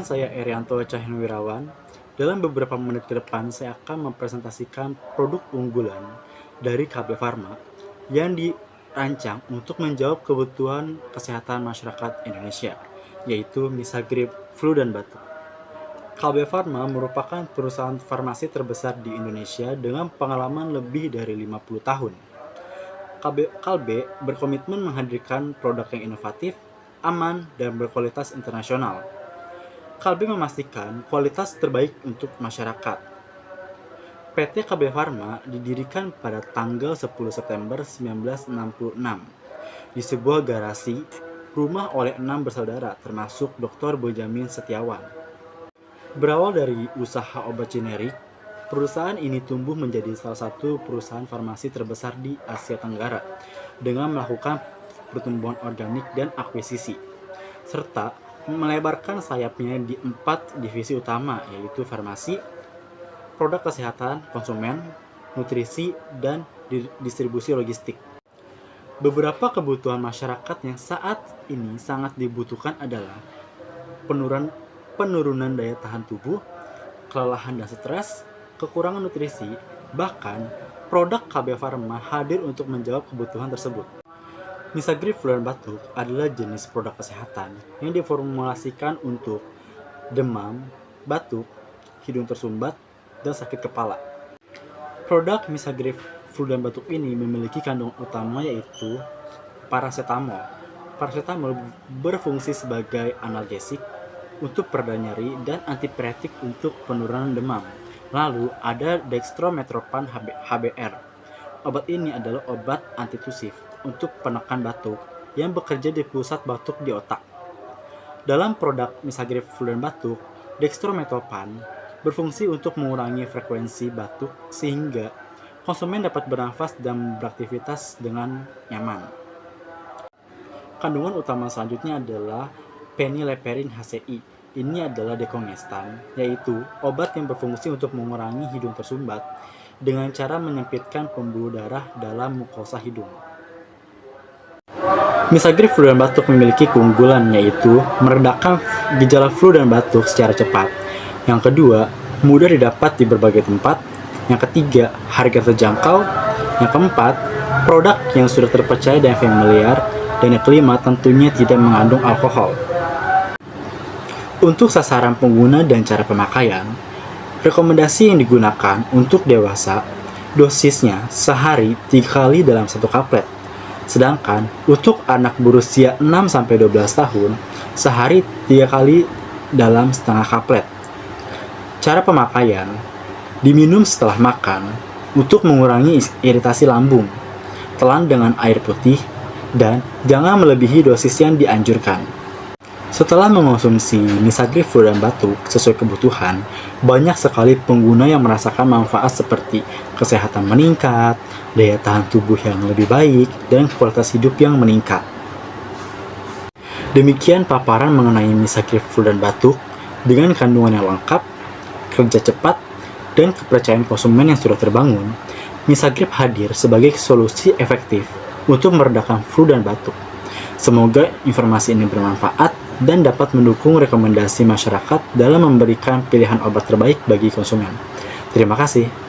Perkenalkan, saya Erianto Cahyanwirawan. Dalam beberapa menit ke depan, saya akan mempresentasikan produk unggulan dari KB Pharma yang dirancang untuk menjawab kebutuhan kesehatan masyarakat Indonesia, yaitu Misagrip flu dan batuk. KB Pharma merupakan perusahaan farmasi terbesar di Indonesia dengan pengalaman lebih dari 50 tahun. Kalbe berkomitmen menghadirkan produk yang inovatif, aman, dan berkualitas internasional. Kalbe memastikan kualitas terbaik untuk masyarakat. PT KB Pharma didirikan pada tanggal 10 September 1966 di sebuah garasi rumah oleh 6 bersaudara termasuk Dr. Bojamin Setiawan. Berawal dari usaha obat generik, perusahaan ini tumbuh menjadi salah satu perusahaan farmasi terbesar di Asia Tenggara dengan melakukan pertumbuhan organik dan akuisisi, serta melebarkan sayapnya di 4 divisi utama, yaitu farmasi, produk kesehatan, konsumen, nutrisi, dan distribusi logistik. Beberapa kebutuhan masyarakat yang saat ini sangat dibutuhkan adalah penurunan daya tahan tubuh, kelelahan dan stres, kekurangan nutrisi, bahkan produk KB Pharma hadir untuk menjawab kebutuhan tersebut. Misagrip flu dan batuk adalah jenis produk kesehatan yang diformulasikan untuk demam, batuk, hidung tersumbat, dan sakit kepala. Produk Misagrip flu dan batuk ini memiliki kandungan utama yaitu paracetamol. Paracetamol berfungsi sebagai analgesik untuk pereda nyeri dan antipiretik untuk penurunan demam. Lalu ada dextrometorphan HBr. Obat ini adalah obat antitusif untuk penekan batuk yang bekerja di pusat batuk di otak. Dalam produk Misagrip flu dan batuk, dextrometorphan berfungsi untuk mengurangi frekuensi batuk sehingga konsumen dapat bernafas dan beraktivitas dengan nyaman. Kandungan utama selanjutnya adalah phenylephrine HCl. Ini adalah dekongestan, yaitu obat yang berfungsi untuk mengurangi hidung tersumbat dengan cara menyempitkan pembuluh darah dalam mukosa hidung. Misagrip flu dan batuk memiliki keunggulan yaitu meredakan gejala flu dan batuk secara cepat. Yang kedua, mudah didapat di berbagai tempat. Yang ketiga, harga terjangkau. Yang keempat, produk yang sudah terpercaya dan familiar. Dan yang kelima, tentunya tidak mengandung alkohol. Untuk sasaran pengguna dan cara pemakaian, rekomendasi yang digunakan untuk dewasa, dosisnya sehari 3 kali dalam 1 kaplet. Sedangkan untuk anak berusia 6-12 tahun, sehari 3 kali dalam setengah kaplet. Cara pemakaian, diminum setelah makan untuk mengurangi iritasi lambung, telan dengan air putih, dan jangan melebihi dosis yang dianjurkan. Setelah mengonsumsi Misagrip flu dan batuk sesuai kebutuhan, banyak sekali pengguna yang merasakan manfaat seperti kesehatan meningkat, daya tahan tubuh yang lebih baik, dan kualitas hidup yang meningkat. Demikian paparan mengenai Misagrip flu dan batuk dengan kandungan yang lengkap, kerja cepat, dan kepercayaan konsumen yang sudah terbangun. Misagrip hadir sebagai solusi efektif untuk meredakan flu dan batuk. Semoga informasi ini bermanfaat dan dapat mendukung rekomendasi masyarakat dalam memberikan pilihan obat terbaik bagi konsumen. Terima kasih.